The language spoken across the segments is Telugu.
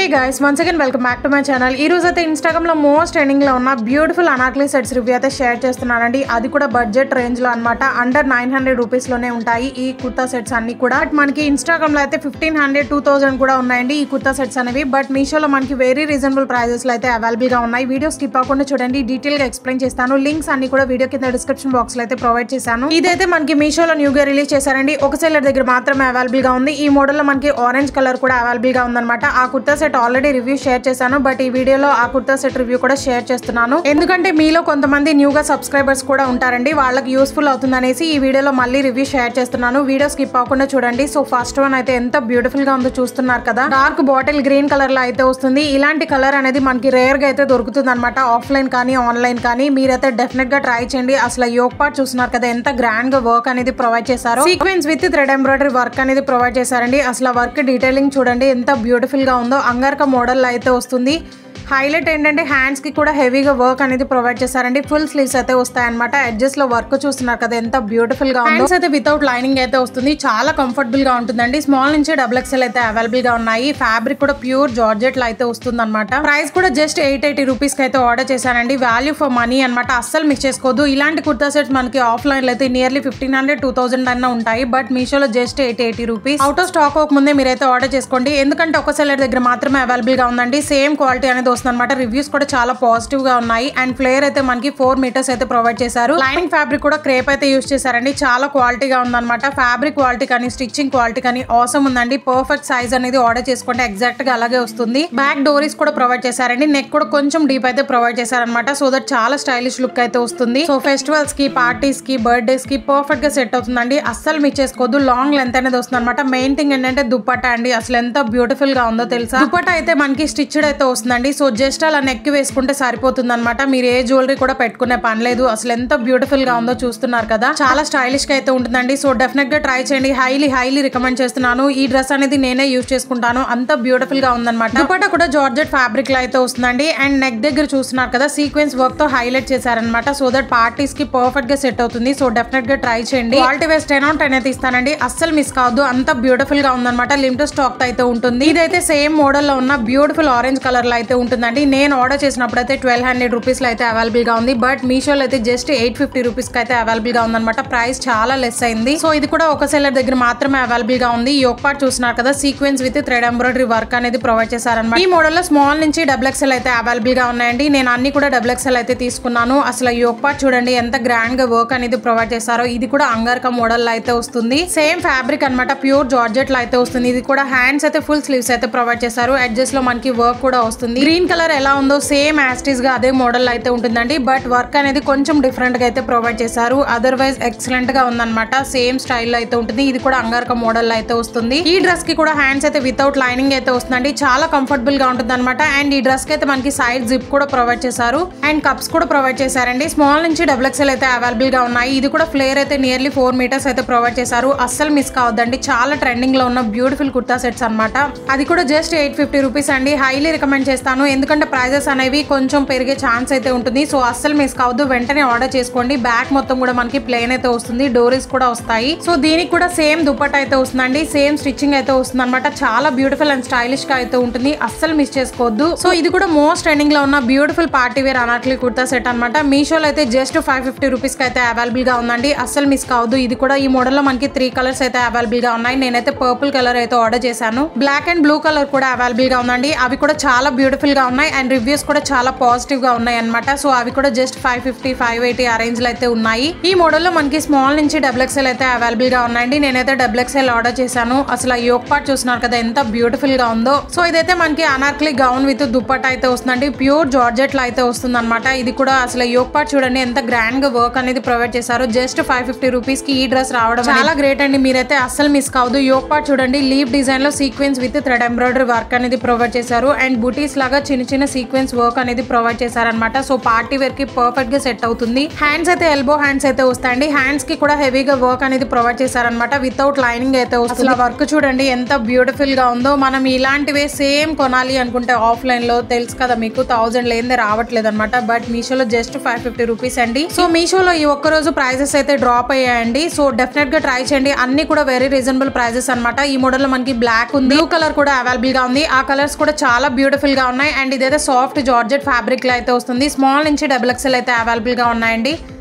Hey guys, once again welcome back to my channel. ఈ రోజు అయితే ఇన్‌స్టాగ్రామ్ లో మోస్ట్ ట్రెండింగ్ లో ఉన్న బ్యూటిఫుల్ అనార్కలి సెట్స్ రివ్యూ అయితే షేర్ చేస్తున్నానండి. అది కూడా బడ్జెట్ రేంజ్ లో అన్నమాట. అండర్ 900 రూపీస్ లోనే ఉంటాయి ఈ కుర్తా సెట్స్ అన్ని కూడా. మనకి ఇన్‌స్టాగ్రామ్ లో అయితే 1500 2000 కూడా ఉన్నాయండి ఈ కుర్తా సెట్స్ అనేవి. బట్ మీషోలో మనకి వెరీ రీజనబుల్ ప్రైజెస్ లో అయితే అవైలబుల్ గా ఉన్నాయి. వీడియో స్కిప్ అవ్వకుండా చూడండి, డీటెయిల్ గా ఎక్స్ప్లెయిన్ చేస్తాను. లింక్స్ అన్ని కూడా వీడియో కింద డిస్క్రిప్షన్ బాక్స్ లో అయితే ప్రొవైడ్ చేశాను. ఇదైతే మనకి మీషోలో న్యూగా రిలీజ్ చేశారండి. ఒక సెల్లర్ దగ్గర మాత్రమే అవైలబుల్ గా ఉంది. ఈ మోడల్ లో మనకి ఆరెంజ్ కలర్ కూడా అవైలబుల్ గా ఉందన్నమాట. ఆ kurta set already review share చేశాను, బట్ ఈ వీడియోలో ఆ కుర్తా సెట్ రివ్యూ కూడా షేర్ చేస్తున్నాను. ఎందుకంటే మీలో కొంతమంది న్యూగా సబ్స్క్రైబర్స్ కూడా ఉంటారండి, వాళ్ళకి యూస్ఫుల్ అవుతుంది అనేసి ఈ వీడియోలో మళ్ళీ రివ్యూ షేర్ చేస్తున్నాను. వీడియో స్కిప్ అవ్వకుండా చూడండి. సో ఫస్ట్ వన్ అయితే ఎంత బ్యూటిఫుల్ గా ఉందో చూస్తున్నారు కదా. డార్క్ బాటిల్ గ్రీన్ కలర్ లో అయితే వస్తుంది. ఇలాంటి కలర్ అనేది మనకి రేర్ గా అయితే దొరుకుతుంది అనమాట. ఆఫ్లైన్ కానీ ఆన్లైన్ కానీ మీరైతే డెఫినెట్ గా ట్రై చేయండి. అసలు యోక్ పార్ట్ చూస్తున్నారు కదా, ఎంత గ్రాండ్ గా వర్క్ అనేది ప్రొవైడ్ చేశారు. Sequence with thread embroidery work అనేది ప్రొవైడ్ చేశారండి. అసలు వర్క్ డీటెయిలింగ్ చూడండి ఎంత బ్యూటిఫుల్ గా ఉందో. అంగర్క మోడల్ అయితే వస్తుంది. హైలైట్ ఏంటంటే హ్యాండ్స్ కి కూడా హెవీగా వర్క్ అనేది ప్రొవైడ్ చేశారండి. ఫుల్ స్లీవ్స్ అయితే వస్తాయి అనమాట. ఎడ్జెస్ లో వర్క్ చూస్తున్నారు కదా ఎంత బ్యూటిఫుల్ గా ఉందో. హ్యాండ్స్ అయితే వితౌట్ లైనింగ్ అయితే వస్తుంది. చాలా కంఫర్టబుల్ గా ఉంటుందండి. స్మాల్ నుంచి XXL అయితే అవైలబుల్ గా ఉన్నాయి. ఫ్యాబ్రిక్ కూడా ప్యూర్ జార్జెట్ లో అయితే వస్తుంది అనమాట. ప్రైస్ కూడా జస్ట్ 880 రూపీస్ కి అయితే ఆర్డర్ చేశానండి. వాల్యూ ఫర్ మనీ అనమాట. అస్సలు మిస్ చేసుకోవద్దు. ఇలాంటి కుర్తా సెట్స్ మనకి ఆఫ్లైన్ లో అయితే నియర్లీ 1500 2000 అన్న ఉంటాయి. బట్ మీషోలో just 880 rupees. Out of stock అవ్వకముందే మీరైతే ఆర్డర్ చేసుకోండి. ఎందుకంటే ఒక సెల్లర్ దగ్గర మాత్రమే అవైలబుల్ గా ఉందండి. సేమ్ క్వాలిటీ అనేది అనమాట. రివ్యూస్ కూడా చాలా పాజిటివ్ గా ఉన్నాయి. అండ్ ఫ్లేర్ అయితే మనకి 4 మీటర్స్ అయితే ప్రొవైడ్ చేశారు. లైనింగ్ ఫ్యాబ్రిక్ కూడా క్రేప్ అయితే యూస్ చేశారండి. చాలా క్వాలిటీగా ఉందన్నమాట. ఫ్యాబ్రిక్ క్వాలిటీ కానీ స్టిచ్చింగ్ క్వాలిటీ కానీ ఆసమ్ ఉందండి. పర్ఫెక్ట్ సైజ్ అనేది ఆర్డర్ చేసుకుంటే ఎగ్జాక్ట్ గా అలాగే వస్తుంది. బ్యాక్ డోరీస్ కూడా ప్రొవైడ్ చేశారండి. నెక్ కూడా కొంచెం డీప్ అయితే ప్రొవైడ్ చేశారనమాట. సో దట్ చాలా స్టైలిష్ లుక్ అయితే వస్తుంది. సో ఫెస్టివల్స్ కి, పార్టీస్ కి, బర్త్డేస్ కి పర్ఫెక్ట్ గా సెట్ అవుతుందండి. అస్సలు మిస్ చేసుకోవద్దు. లాంగ్ లెంత్ అనేది వస్తుంది అనమాట. మెయిన్ థింగ్ ఏంటంటే దుపట్టా అండి. అసలు ఎంత బ్యూటిఫుల్ గా ఉందో తెలుసా. దుపట్టా అయితే మనకి స్టిచ్డ్ అయితే వస్తుందండి. సో జస్ట్ అలా నెక్ వేసుకుంటే సరిపోతుంది అనమాట. మీరు ఏ జ్యువెలరీ కూడా పెట్టుకునే పని లేదు. అసలు ఎంత బ్యూటిఫుల్ గా ఉందో చూస్తున్నారు కదా. చాలా స్టైలిష్ గా అయితే ఉంటుందండి. సో డెఫినెట్ గా ట్రై చేయండి. హైలీ రికమెండ్ చేస్తున్నాను. ఈ డ్రెస్ అనేది నేనే యూజ్ చేసుకుంటాను. అంత బ్యూటిఫుల్ గా ఉందన్నమాట. దుపట్టా కూడా జార్జెట్ ఫ్యాబ్రిక్ లో అయితే వస్తుందండి. అండ్ నెక్ దగ్గర చూస్తున్నారు కదా, సీక్వెన్స్ వర్క్ తో హైలైట్ చేశారనమాట. సో దట్ పార్టీస్ కి పర్ఫెక్ట్ గా సెట్ అవుతుంది. సో డెఫినెట్ గా ట్రై చేయండి. క్వాలిటీ వైస్ 10 on 10 అయితే ఇస్తానండి. అస్సలు మిస్ కావద్దు. అంత బ్యూటిఫుల్ గా ఉందన్నమాట. లిమిటెడ్ స్టాక్ తో అయితే ఉంటుంది. ఇదైతే సేమ్ మోడల్ లో ఉన్న బ్యూటిఫుల్ ఆరెంజ్ కలర్ లో అయితే ఉంటుందండి. నేను ఆర్డర్ చేసినప్పుడు అయితే 1200 రూపీస్ లో అయితే అవైలబుల్ గా ఉంది. బట్ మీషోలో అయితే జస్ట్ 850 రూపీస్ కి అయితే అవైలబుల్ గా ఉందన్నమాట. ప్రైస్ చాలా లెస్ అయింది. సో ఇది కూడా ఒక సెల్లర్ దగ్గర మాత్రమే అవైలబుల్ గా ఉంది. యోక్ పార్ట్ చూస్తున్నారు కదా, sequence with thread embroidery work అనేది ప్రొవైడ్ చేశారన్నమాట. ఈ మోడల్ లో స్మాల్ నుంచి XXL అయితే అవైలబుల్ గా ఉన్నాయండి. నేను అన్ని కూడా XXL అయితే తీసుకున్నాను. అసలు యోక్ పార్ట్ చూడండి ఎంత గ్రాండ్ గా వర్క్ అనేది ప్రొవైడ్ చేశారో. ఇది కూడా అంగర్క మోడల్ లో అయితే వస్తుంది. సేమ్ ఫ్యాబ్రిక్ అనమాట. ప్యూర్ జార్జెట్ లో అయితే వస్తుంది. ఇది కూడా హ్యాండ్స్ అయితే ఫుల్ స్లీవ్స్ అయితే ప్రొవైడ్ చేశారు. ఎడ్జెస్ లో మనకి వర్క్ కూడా వస్తుంది. గ్రీన్ కలర్ ఎలా ఉందో సేమ్ యాస్టీస్ గా అదే మోడల్ అయితే ఉంటుందండి. బట్ వర్క్ అనేది కొంచెం డిఫరెంట్ గా అయితే ప్రొవైడ్ చేశారు. అదర్వైజ్ ఎక్సలెంట్ గా ఉందన్నమాట. సేమ్ స్టైల్ అయితే ఉంటుంది. ఇది కూడా అంగర్క మోడల్ అయితే వస్తుంది. ఈ డ్రెస్ కి కూడా హ్యాండ్స్ అయితే వితౌట్ లైనింగ్ అయితే వస్తుందండి. చాలా కంఫర్టబుల్ గా ఉంటుంది అనమాట. అండ్ ఈ డ్రెస్ కి అయితే మనకి సైడ్ జిప్ కూడా ప్రొవైడ్ చేశారు. అండ్ కప్స్ కూడా ప్రొవైడ్ చేశారండి. స్మాల్ నుంచి XXL అయితే అవైలబుల్ గా ఉన్నాయి. ఇది కూడా ఫ్లేర్ అయితే నియర్లీ 4 మీటర్స్ అయితే ప్రొవైడ్ చేశారు. అస్సలు మిస్ కావద్దండి. చాలా ట్రెండింగ్ లో ఉన్న బ్యూటిఫుల్ కుర్తా సెట్స్ అనమాట. అది కూడా జస్ట్ 850 రూపీస్ అండి. హైలీ రికమెండ్ చేస్తాను. ఎందుకంటే ప్రైజెస్ అనేవి కొంచెం పెరిగే ఛాన్స్ అయితే ఉంటుంది. సో అస్సలు మిస్ కావద్దు. వెంటనే ఆర్డర్ చేసుకోండి. బ్యాక్ మొత్తం కూడా మనకి ప్లేన్ అయితే వస్తుంది. డోరీస్ కూడా వస్తాయి. సో దీనికి కూడా సేమ్ దుపట్టా అయితే వస్తుందండి. సేమ్ స్టిచ్చింగ్ అయితే వస్తుంది అనమాట. చాలా బ్యూటిఫుల్ అండ్ స్టైలిష్ గా అయితే ఉంటుంది. అస్సలు మిస్ చేసుకోవద్దు. సో ఇది కూడా మోస్ట్ ట్రెండింగ్ లో ఉన్న beautiful party wear anarkali kurta set అనమాట. మీషోలో అయితే జస్ట్ 550 రూపీస్ కి అయితే అవైలబుల్ గా ఉందండి. అస్సలు మిస్ కావద్దు. ఇది కూడా ఈ మోడల్ లో మనకి 3 కలర్స్ అయితే అవైలబుల్ గా ఉన్నాయి. నేనైతే పర్పుల్ కలర్ అయితే ఆర్డర్ చేశాను. బ్లాక్ అండ్ బ్లూ కలర్ కూడా అవైలబుల్ గా ఉందండి. అవి కూడా చాలా బ్యూటిఫుల్ గా ఉన్నాయి. అండ్ రివ్యూస్ కూడా చాలా పాజిటివ్ గా ఉన్నాయి అనమాట. సో అవి కూడా జస్ట్ 550 580 ఆ రేంజ్ లో అయితే ఉన్నాయి. ఈ మోడల్ లో మనకి స్మాల్ నుంచి XXL అయితే అవైలబుల్ గా ఉన్నాయండి. నేనైతే XXL ఆర్డర్ చేశాను. అసలు యోక్ పార్ట్ చూస్తున్నారు కదా ఎంత బ్యూటిఫుల్ గా ఉందో. సో ఇదైతే మనకి అనార్కలి గౌన్ విత్ దుపట్టా అయితే వస్తుందండి. ప్యూర్ జార్జెట్ లో అయితే వస్తుంది అనమాట. ఇది కూడా అసలు యోక్ పార్ట్ చూడండి ఎంత గ్రాండ్ గా వర్క్ అనేది ప్రొవైడ్ చేశారు. జస్ట్ 550 రూపీస్ కి ఈ డ్రెస్ రావడం చాలా గ్రేట్ అండి. మీరైతే అస్సలు మిస్ కావద్దు. యోక్ పార్ట్ చూడండి లీవ్ డిజైన్ లో sequence with thread embroidery work అనేది ప్రొవైడ్ చేశారు. అండ్ బూటీస్ లాగా చిన్న చిన్న సీక్వెన్స్ వర్క్ అనేది ప్రొవైడ్ చేశారనమాట. సో పార్టీ వేర్ కి పర్ఫెక్ట్ గా సెట్ అవుతుంది. హ్యాండ్స్ అయితే ఎల్బో హ్యాండ్స్ అయితే వస్తాయండి. హ్యాండ్స్ కి కూడా హెవీగా వర్క్ అనేది ప్రొవైడ్ చేశారనమాట. వితౌట్ లైనింగ్ అయితే వస్తుంది. వర్క్ చూడండి ఎంత బ్యూటిఫుల్ గా ఉందో. మనం ఇలాంటివే సేమ్ కొనాలి అనుకుంటే ఆఫ్లైన్ లో తెలుసు కదా మీకు 1000 లేనిదే రావట్లేదు అనమాట. బట్ మీషోలో జస్ట్ 550 రూపీస్ అండి. సో మీషోలో ఈ ఒక్కరోజు ప్రైజెస్ అయితే డ్రాప్ అయ్యాయండి. సో డెఫినెట్ గా ట్రై చేయండి. అన్ని కూడా వెరీ రీజనబుల్ ప్రైజెస్ అనమాట. ఈ మోడల్ లో మనకి బ్లాక్ ఉంది, బ్లూ కలర్ కూడా అవైలబుల్ గా ఉంది. ఆ కలర్స్ కూడా చాలా బ్యూటిఫుల్ గా ఉన్నాయి. అండ్ ఇదైతే సాఫ్ట్ జార్జెట్ ఫ్యాబ్రిక్ లో అయితే వస్తుంది. స్మాల్ నుంచి XXL అయితే అవైలబుల్ గా ఉన్నాయండి.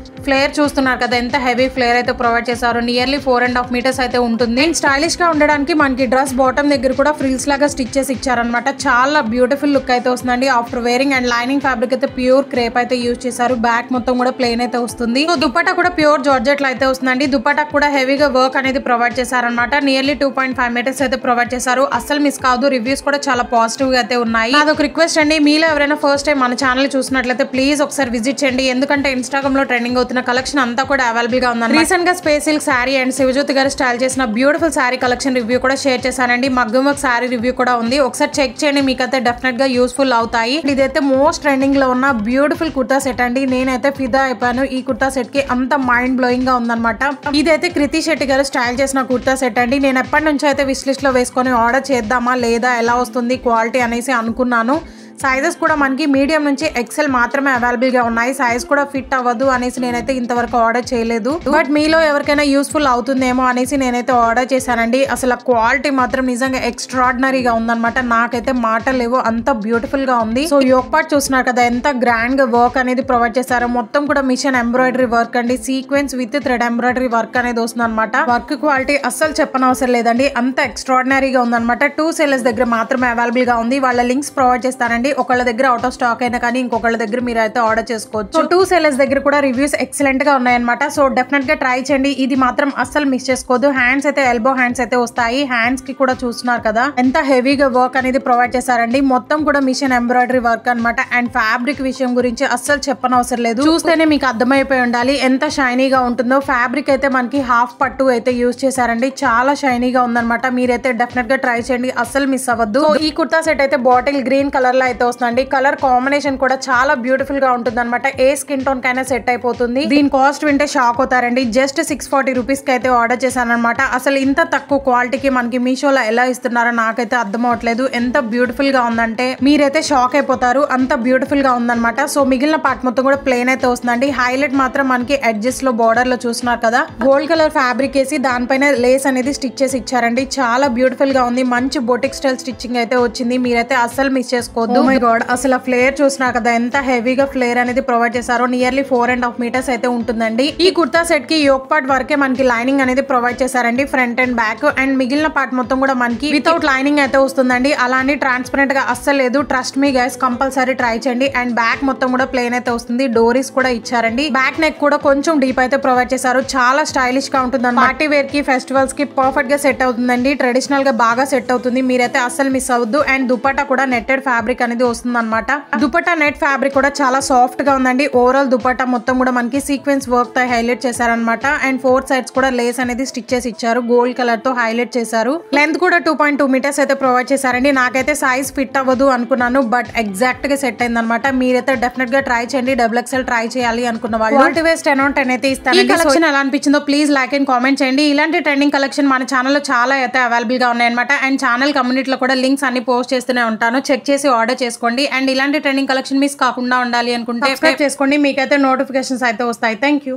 ఫ్లేర్ చూస్తున్నారు కదా ఎంత హెవీ ఫ్లేర్ అయితే ప్రొవైడ్ చేశారు. నియర్లీ 4.5 మీటర్స్ అయితే ఉంటుంది. స్టైలిష్ గా ఉండడానికి మనకి డ్రెస్ బాటమ్ దగ్గర కూడా ఫ్రిల్స్ లాగా స్టిచ్ చేసి ఇచ్చారనమాట. చాలా బ్యూటిఫుల్ లుక్ అయితే వస్తుందండి after wearing. And lining fabric అయితే ప్యూర్ క్రేప్ అయితే యూజ్ చేశారు. బ్యాక్ మొత్తం కూడా ప్లెయిన్ అయితే వస్తుంది. సో దుపట్టా కూడా ప్యూర్ జార్జెట్ లో అయితే వస్తుందండి. దుపట్టా కూడా హెవీగా వర్క్ అనేది ప్రొవైడ్ చేశారనమాట. నియర్లీ 2.5 మీటర్స్ అయితే ప్రొవైడ్ చేశారు. అస్సలు మిస్ కాదు. రివ్యూస్ కూడా చాలా పాజిటివ్ గా అయితే ఉన్నాయి. అదొక రిక్వెస్ట్ అండి, మీలో ఎవరైనా ఫస్ట్ టైం మన ఛానల్ చూసినట్లయితే ప్లీజ్ ఒకసారి విజిట్ చేయండి. ఎందుకంటే ఇన్స్టాగ్రామ్ లో ట్రెండింగ్ అవుతున్న కలెక్షన్ అంతా కూడా అవైలబుల్ గా ఉంది. రీసెంట్ గా space silk sari and Shivajyothi గారు స్టైల్ చేసిన బ్యూటిఫుల్ శారీ కలెక్షన్ రివ్యూ కూడా షేర్ చేశానండి. మగ్గం వర్క్ శారీ రివ్యూ కూడా ఉంది. ఒకసారి చెక్ చేయండి, మీకైతే డెఫినెట్ గా యూస్ఫుల్ అవుతాయి. ఇదైతే మోస్ట్ ట్రెండింగ్ లో ఉన్న బ్యూటిఫుల్ కుర్తా సెట్ అండి. నేనైతే ఫిదా అయిపోయాను ఈ కుర్తా సెట్ కి. అంత మైండ్ బ్లోయింగ్ గా ఉందన్నమాట. ఇదైతే కృతి శెట్టి గారు స్టైల్ చేసిన కుర్తా సెట్ అండి. నేను ఎప్పటి నుంచి అయితే విష్ లిస్ట్ లో వేసుకొని ఆర్డర్ చేద్దామా లేదా, ఎలా వస్తుంది క్వాలిటీ అనేసి అనుకున్నాను. సైజెస్ కూడా మనకి మీడియం నుంచి XL మాత్రమే అవైలబుల్ గా ఉన్నాయి. సైజ్ కూడా ఫిట్ అవ్వదు అనేసి నేనైతే ఇంతవరకు ఆర్డర్ చేయలేదు. బట్ మీలో ఎవరికైనా యూస్ఫుల్ అవుతుందేమో అనేసి నేనైతే ఆర్డర్ చేశానండి. అసలు క్వాలిటీ మాత్రం నిజంగా ఎక్స్ట్రాడినరీగా ఉందన్నమాట. నాకైతే మాటలు లేవు, అంత బ్యూటిఫుల్ గా ఉంది. సో యోక్ పార్ట్ చూస్తున్నారు కదా ఎంత గ్రాండ్ గా వర్క్ అనేది ప్రొవైడ్ చేశారు. మొత్తం కూడా మిషన్ ఎంబ్రాయిడరీ వర్క్ అండి. Sequence with thread embroidery work అనేది వస్తుంది అనమాట. వర్క్ క్వాలిటీ అస్సలు చెప్పనవసరం లేదండి, అంత ఎక్స్ట్రాడినరీగా ఉందన్నమాట. 2 sellers దగ్గర మాత్రమే అవైలబుల్ గా ఉంది. వాళ్ళ లింక్స్ ప్రొవైడ్ చేస్తానండి. ఒకళ్ళ దగ్గర అవుట్ ఆఫ్ స్టాక్ అయినా కానీ ఇంకొకళ్ళ దగ్గర మీరు అయితే ఆర్డర్ చేసుకోవచ్చు. సో 2 sellers దగ్గర కూడా రివ్యూస్ ఎక్సలెంట్ గా ఉన్నాయన్నమాట. సో డెఫినెట్ గా ట్రై చేయండి. ఇది మాత్రం అస్సలు మిస్ చేసుకోవద్దు. హ్యాండ్స్ అయితే ఎల్బో హ్యాండ్స్ అయితే వస్తాయి. హ్యాండ్స్ కి కూడా చూస్తున్నారు కదా ఎంత హెవీగా వర్క్ అనేది ప్రొవైడ్ చేశారండి. మొత్తం కూడా మిషన్ ఎంబ్రాయిడరీ వర్క్ అనమాట. అండ్ ఫ్యాబ్రిక్ విషయం గురించి అస్సలు చెప్పనవసరం లేదు, చూస్తేనే మీకు అర్థమైపోయి ఉండాలి ఎంత షైనీగా ఉంటుందో. ఫ్యాబ్రిక్ అయితే మనకి హాఫ్ పట్టు అయితే యూజ్ చేశారండి. చాలా షైనీగా ఉందన్నమాట. మీరైతే డెఫినెట్ గా ట్రై చేయండి, అస్సలు మిస్ అవ్వద్దు. ఈ కుర్తా సెట్ అయితే బాటిల్ గ్రీన్ కలర్ లో అయితే వస్తుందండి. కలర్ కాంబినేషన్ కూడా చాలా బ్యూటిఫుల్ గా ఉంటుంది అనమాట. ఏ స్కిన్ టోన్ కైనా సెట్ అయిపోతుంది. దీని కాస్ట్ వింటే షాక్ అవుతారండి. జస్ట్ 640 రూపీస్ కి అయితే ఆర్డర్ చేశాను అనమాట. అసలు ఇంత తక్కువ క్వాలిటీకి మనకి మీషోలో ఎలా ఇస్తున్నారో నాకైతే అర్థం అవట్లేదు. ఎంత బ్యూటిఫుల్ గా ఉందంటే మీరైతే షాక్ అయిపోతారు, అంత బ్యూటిఫుల్ గా ఉందన్నమాట. సో మిగిలిన పార్ట్ మొత్తం కూడా ప్లెయిన్ అయితే వస్తుందండి. హైలైట్ మాత్రం మనకి ఎడ్జెస్ లో బోర్డర్ లో చూస్తున్నారు కదా గోల్డ్ కలర్ ఫ్యాబ్రిక్ వేసి దానిపైన లేస్ అనేది స్టిచ్ చేసి ఇచ్చారండి. చాలా బ్యూటిఫుల్ గా ఉంది. మంచి బొటిక్ స్టైల్ స్టిచ్చింగ్ అయితే వచ్చింది. మీరైతే అస్సలు మిస్ చేసుకోవద్దు. Oh my God, అసలు ఫ్లేర్ చూస్తున్నారు కదా ఎంత హెవీగా ఫ్లేర్ అనేది ప్రొవైడ్ చేశారో. నియర్లీ 4.5 మీటర్స్ అయితే ఉంటుందండి. ఈ కుర్తా సెట్ కి యోక్ పార్ట్ వరకే మనకి లైనింగ్ అనేది ప్రొవైడ్ చేశారండి, ఫ్రంట్ అండ్ బ్యాక్. అండ్ మిగిలిన పార్ట్ మొత్తం కూడా మనకి వితౌట్ లైనింగ్ అయితే వస్తుందండి. అలానే ట్రాన్స్పరెంట్ గా అస్సలు లేదు. Trust me guys, compulsory try చేయండి. అండ్ బ్యాక్ మొత్తం కూడా ప్లెయిన్ అయితే వస్తుంది. డోరీస్ కూడా ఇచ్చారండి. బ్యాక్ నెక్ కూడా కొంచెం డీప్ అయితే ప్రొవైడ్ చేశారు. చాలా స్టైలిష్ గా ఉంటుంది. పార్టీ వేర్ కి ఫెస్టివల్స్ కి పర్ఫెక్ట్ గా సెట్ అవుతుందండి. ట్రెడిషనల్ గా బాగా సెట్ అవుతుంది. మీరైతే అస్సలు మిస్ అవ్వద్దు. అండ్ దుపట్టా కూడా నెట్టెడ్ ఫ్యాబ్రిక్ అనేది వస్తుంది అనమాట. దుపట్టా నెట్ ఫ్యాబ్రిక్ కూడా చాలా సాఫ్ట్ గా ఉందండి. ఓవరాల్ దుపట్టా మొత్తం కూడా మనకి సీక్వెన్స్ వర్క్ తో హైలైట్ చేశారనమాట. అండ్ 4 sides కూడా లేస్ అనేది స్టిచ్ చేసి ఇచ్చారు. గోల్డ్ కలర్ తో హైలైట్ చేశారు. లెంత్ కూడా 2.2 మీటర్స్ అయితే ప్రొవైడ్ చేశారండి. నాకైతే సైజ్ ఫిట్ అవ్వదు అనుకున్నాను, బట్ ఎగ్జాక్ట్ గా సెట్ అయింది అనమాట. మీరైతే డెఫినెట్ గా ట్రై చేయండి. XXL ట్రై చేయాలి అనుకున్న వాళ్ళు 10/10 అయితే ఇస్తాను. ఈ కలెక్షన్ ఎలా అనిపించిందో ప్లీజ్ లైక్ అండ్ కామెంట్ చేయండి. ఇలాంటి ట్రెండింగ్ కలెక్షన్ మన ఛానల్ లో చాలా అయితే అవైలబుల్ గా ఉన్నాయన్నమాట. అండ్ ఛానల్ కమ్యూనిటీలో కూడా లింక్స్ అన్ని పోస్ట్ చేస్తూనే ఉంటాను, చెక్ చేసి ఆర్డర్ చేసుకోండి. అండ్ ఇలాంటి ట్రెండింగ్ కలెక్షన్ మిస్ కాకుండా ఉండాలి అనుకుంటే సబ్స్క్రైబ్ చేసుకోండి, మీకైతే నోటిఫికేషన్స్ అయితే వస్తాయి. Thank you.